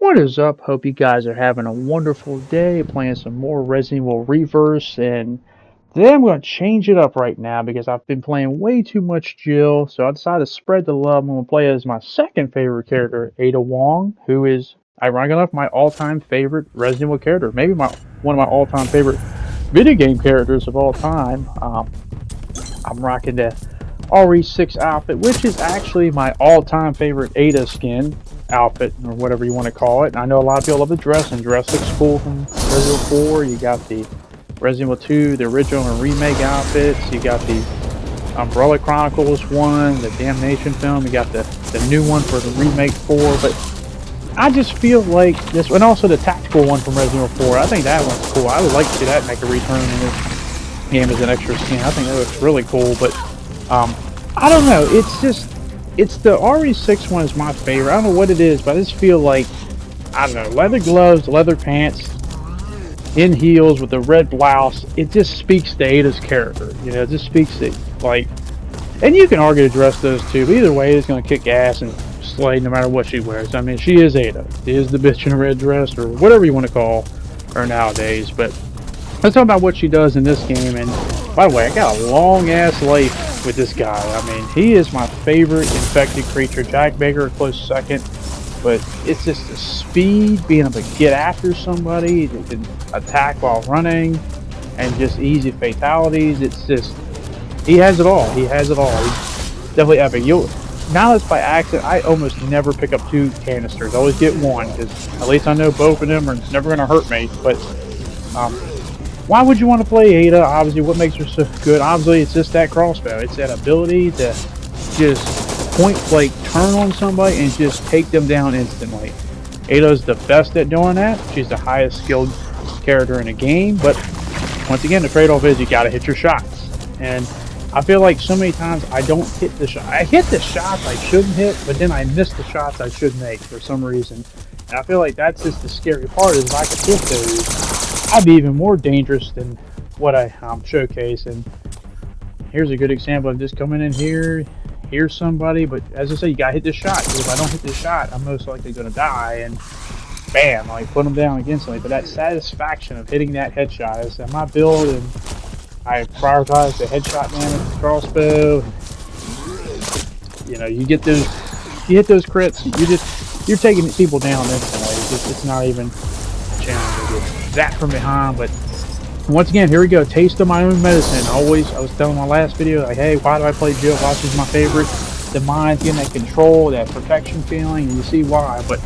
What is up? Hope you guys are having a wonderful day playing some more Resident Evil Reverse, and today I'm going to change it up right now because I've been playing way too much Jill, so I decided to spread the love. I'm going to play as my second favorite character, Ada Wong, who is, ironically enough, my all-time favorite Resident Evil character, maybe one of my all-time favorite video game characters of all time. I'm rocking the RE6 outfit, which is actually my all-time favorite Ada skin outfit, or whatever you want to call it. And I know a lot of people love the dress, and dress looks cool from Resident Evil 4. You got the Resident Evil 2, the original and remake outfits. You got the Umbrella Chronicles one, the Damnation film. You got the new one for the remake 4. But I just feel like this, and also the tactical one from Resident Evil 4. I think that one's cool. I would like to see that make a return in this game as an extra skin. I think that looks really cool. But I don't know. It's the RE6 one is my favorite. I don't know what it is, but I just feel like, I don't know, leather gloves, leather pants, in heels with a red blouse. It just speaks to Ada's character. You know, it just speaks to, like, and you can argue to dress those too, but either way, it's going to kick ass and slay no matter what she wears. I mean, she is Ada. She is the bitch in a red dress, or whatever you want to call her nowadays. But let's talk about what she does in this game. And by the way, I got a long-ass life with this guy. I mean, he is my favorite infected creature. Jack Baker a close second, but it's just the speed, being able to get after somebody, you can attack while running, and just easy fatalities. It's just, he has it all. He has it all. He's definitely epic. Now that's by accident, I almost never pick up 2 canisters. I always get one, because at least I know both of them are never going to hurt me. But why would you want to play Ada? Obviously, what makes her so good? Obviously, it's just that crossbow. It's that ability to just point blank turn on somebody and just take them down instantly. Ada's the best at doing that. She's the highest skilled character in the game. But once again, the trade-off is you got to hit your shots. And I feel like so many times I don't hit the shot. I hit the shots I shouldn't hit, but then I miss the shots I should make for some reason. And I feel like that's just the scary part, is if I could hit those, I'd be even more dangerous than what I showcase. And here's a good example of just coming in here, here's somebody, but as I say, you gotta hit this shot, because if I don't hit this shot, I'm most likely gonna die, and bam, like put them down against somebody. But that satisfaction of hitting that headshot is my build, and I prioritize the headshot damage with the crossbow. You know, you hit those crits, you're taking people down instantly. It's not even a challenge to get that from behind. But once again, here we go, taste of my own medicine. I was telling my last video, like, hey, why do I play Jill? Why she's my favorite? The mind's getting that control, that protection feeling, and you see why. But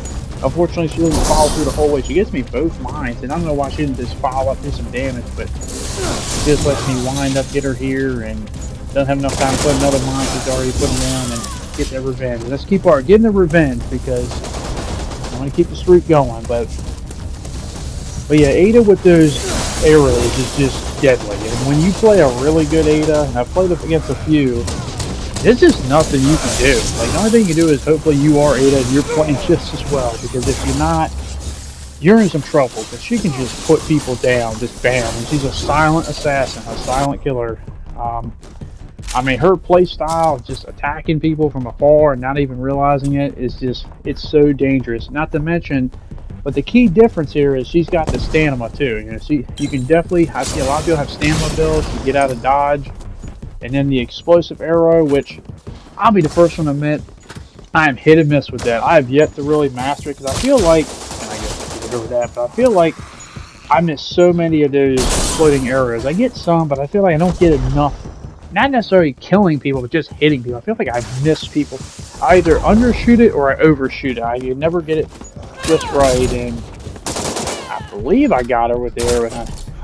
unfortunately, she doesn't follow through the whole way. She gets me both minds, and I don't know why she didn't just follow up, do some damage, but she just lets me wind up, get her here, and doesn't have enough time to put another mine. She's already put them down and get that revenge. And let's keep getting the revenge, because I want to keep the streak going. But yeah, Ada with those arrows is just deadly. And when you play a really good Ada, and I've played against a few, there's just nothing you can do. Like, the only thing you can do is hopefully you are Ada and you're playing just as well. Because if you're not, you're in some trouble. Because she can just put people down, just bam. And she's a silent assassin, a silent killer. I mean, her play style, just attacking people from afar and not even realizing it, is just, it's so dangerous. Not to mention, but the key difference here is she's got the stamina too. You know, you can definitely, I see a lot of people have stamina builds to get out of dodge. And then the explosive arrow, which I'll be the first one to admit, I am hit and miss with that. I have yet to really master it, because I feel like, and I guess I can get over that, but I feel like I miss so many of those exploding arrows. I get some, but I feel like I don't get enough. Not necessarily killing people, but just hitting people. I feel like I miss people. I either undershoot it or I overshoot it. I can never get it just right, and I believe I got her with the arrow, and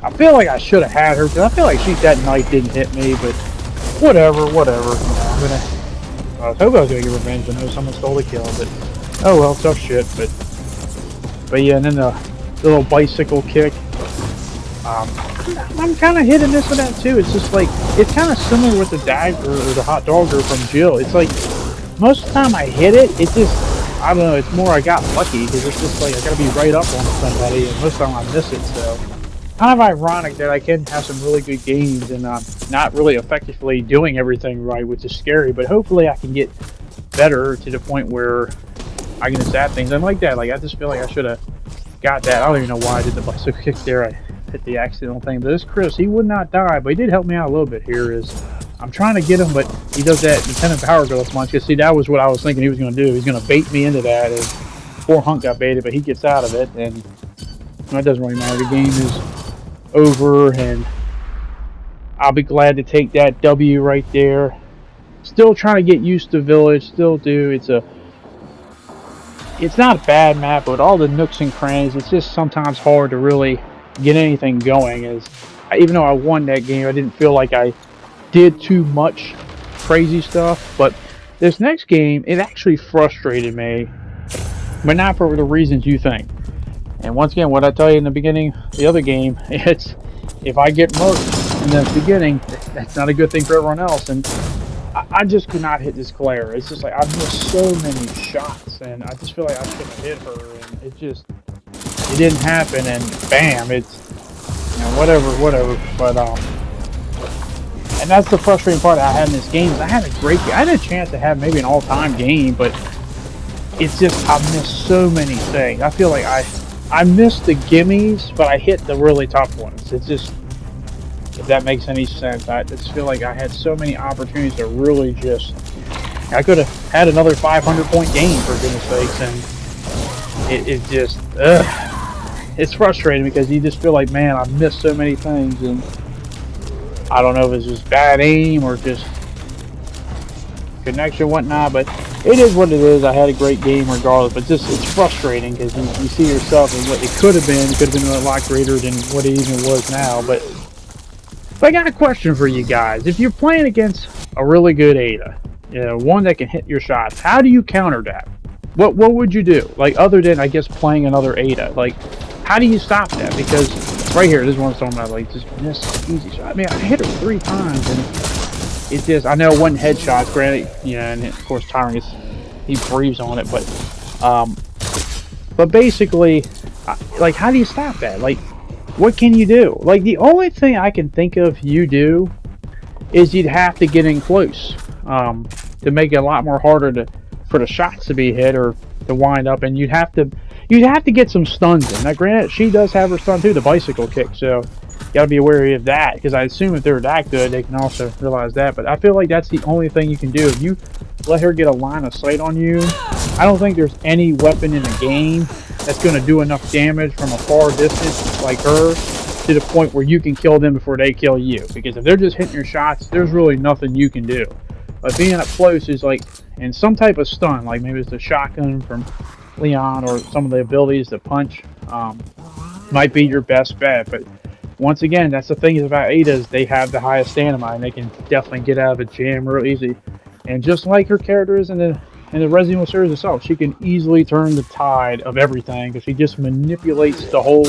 I feel like I should have had her, because I feel like that knife didn't hit me, but whatever. You know, I was hoping I was going to get revenge. I know someone stole the kill, but oh well, tough shit. But yeah, and then the little bicycle kick. I'm kind of hit and miss with that too. It's just like, it's kind of similar with the dagger or the hot dogger from Jill. It's like, most of the time I hit it, it's just, I don't know, it's more I got lucky, because it's just like I gotta be right up on somebody, and most of the time I miss it. So kind of ironic that I can have some really good games and not really effectively doing everything right, which is scary. But hopefully I can get better to the point where I can just zap things. I'm like that. Like, I just feel like I should have got that. I don't even know why I did the bicycle kick there. I hit the accidental thing. But this Chris, he would not die, but he did help me out a little bit here. Is I'm trying to get him, but he does that Lieutenant Power Growth punch. Because see, that was what I was thinking he was going to do. He's going to bait me into that. And poor Hunk got baited, but he gets out of it, and it doesn't really matter. The game is over, and I'll be glad to take that W right there. Still trying to get used to Village. Still do. It's not a bad map, but all the nooks and crannies, it's just sometimes hard to really get anything going. Even though I won that game, I didn't feel like I did too much crazy stuff. But this next game, it actually frustrated me, but not for the reasons you think. And once again, what I tell you in the beginning, the other game, it's if I get murked in the beginning, that's not a good thing for everyone else. And I just could not hit this Claire. It's just like I missed so many shots, and I just feel like I should have hit her, and it didn't happen. And bam, it's whatever. But and that's the frustrating part I had in this game. Is I had a great game. I had a chance to have maybe an all-time game, but it's just I missed so many things. I feel like I missed the gimmies, but I hit the really tough ones. It's just, if that makes any sense, I just feel like I had so many opportunities to really just, I could have had another 500-point game for goodness sakes, and it just, it's frustrating because you just feel like, man, I missed so many things, and I don't know if it's just bad aim or just connection, whatnot, but it is what it is. I had a great game regardless, but just it's frustrating because you see yourself and what it could have been. It could have been a lot greater than what it even was now. But I got a question for you guys. If you're playing against a really good Ada, one that can hit your shots, how do you counter that? What would you do? Like, other than, I guess, playing another Ada, like, how do you stop that? Because right here, this is one I'm talking about, like, just miss easy shot. I mean, I hit her 3 times, and it's just, I know one headshot, granted, and of course Tyron he breathes on it, but basically, like, how do you stop that? Like, what can you do? Like, the only thing I can think of you do is you'd have to get in close to make it a lot more harder for the shots to be hit or to wind up, and you'd have to get some stuns in. Now, granted, she does have her stun too, the bicycle kick, so you gotta be wary of that, because I assume if they're that good, they can also realize that. But I feel like that's the only thing you can do. If you let her get a line of sight on you, I don't think there's any weapon in the game that's going to do enough damage from a far distance like her to the point where you can kill them before they kill you. Because if they're just hitting your shots, there's really nothing you can do. But being up close is like, in some type of stun, like maybe it's the shotgun from Leon or some of the abilities to punch, might be your best bet. But once again, that's the thing about Ada's, they have the highest stamina, and they can definitely get out of a jam real easy. And just like her character is in the Resident Evil series itself, she can easily turn the tide of everything because she just manipulates the whole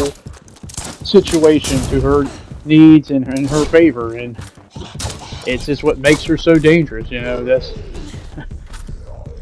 situation to her needs and in her favor, and it's just what makes her so dangerous. That's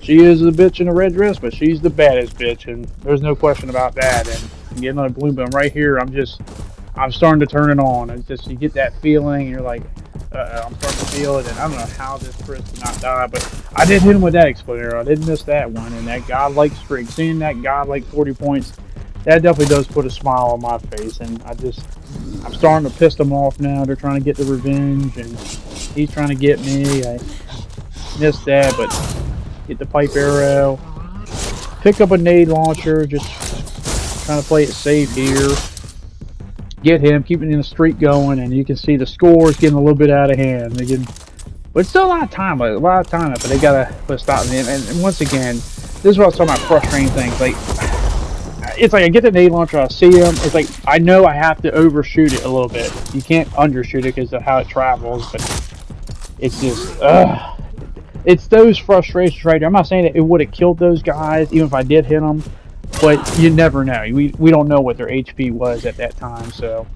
she is a bitch in a red dress, but she's the baddest bitch, and there's no question about that. And getting on a blue button right here, I'm starting to turn it on. It's just, you get that feeling, and you're like, I'm starting to feel it, and I don't know how this Chris did not die, but I did hit him with that exploding arrow. I didn't miss that one, and that godlike streak, seeing that godlike 40 points, that definitely does put a smile on my face, and I'm starting to piss them off now. They're trying to get the revenge, and he's trying to get me. I missed that, but get the pipe arrow, pick up a nade launcher, just trying to play it safe here. Get him, keeping the streak going, and you can see the score is getting a little bit out of hand. But it's still a lot of time, but they gotta put a stop in it. And once again, this is what I was talking about, frustrating things. Like, it's like I get the nade launcher, I see him. It's like I know I have to overshoot it a little bit. You can't undershoot it because of how it travels, but it's just, it's those frustrations right there. I'm not saying that it would have killed those guys, even if I did hit them. But you never know. We don't know what their HP was at that time. So,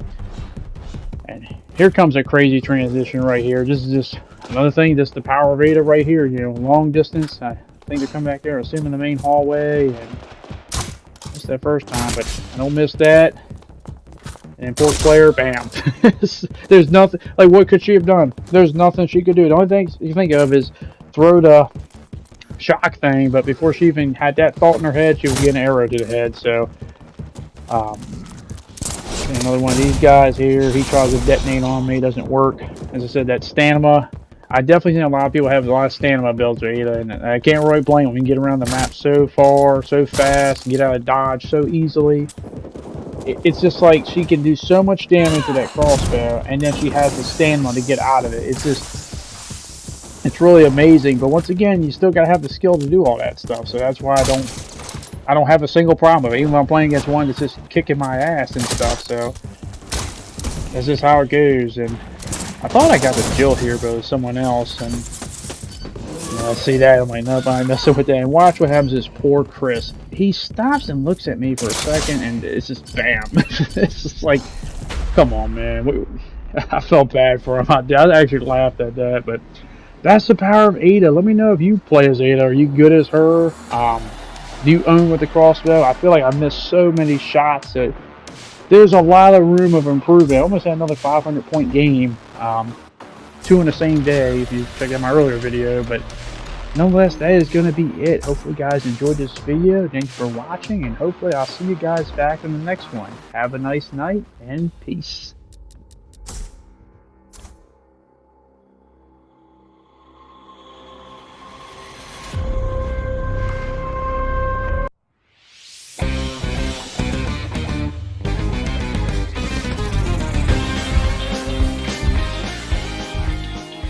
and here comes a crazy transition right here. This is just another thing. Just the power of Ada right here. Long distance. I think they're coming back there, assuming the main hallway. And missed that first time, but I don't miss that. And poor Claire, bam. There's nothing. Like, what could she have done? There's nothing she could do. The only thing you think of is throw the shock thing, but before she even had that thought in her head, she was getting an arrow to the head. So, another one of these guys here, he tries to detonate on me, doesn't work. As I said, that stamina, I definitely think a lot of people have a lot of stamina builds with Ada, and I can't really blame them. You can get around the map so far, so fast, and get out of dodge so easily. It's just like she can do so much damage with that crossbow, and then she has the stamina to get out of it. It's really amazing. But once again, you still gotta have the skill to do all that stuff. So that's why I don't have a single problem with it, even when I'm playing against one that's just kicking my ass and stuff. So that's just how it goes. And I thought I got the Jill here, but it was someone else. And I see that, I'm like, nope, I'm messing with that. And watch what happens to this poor Chris. He stops and looks at me for a second, and it's just bam. It's just like, come on, man. I felt bad for him. I actually laughed at that, but that's the power of Ada. Let me know if you play as Ada. Are you good as her? Do you own with the crossbow? I feel like I missed so many shots that there's a lot of room of improvement. I almost had another 500-point game. 2 in the same day, if you check out my earlier video, but nonetheless, that is going to be it. Hopefully, guys enjoyed this video. Thanks for watching, and hopefully, I'll see you guys back in the next one. Have a nice night, and peace.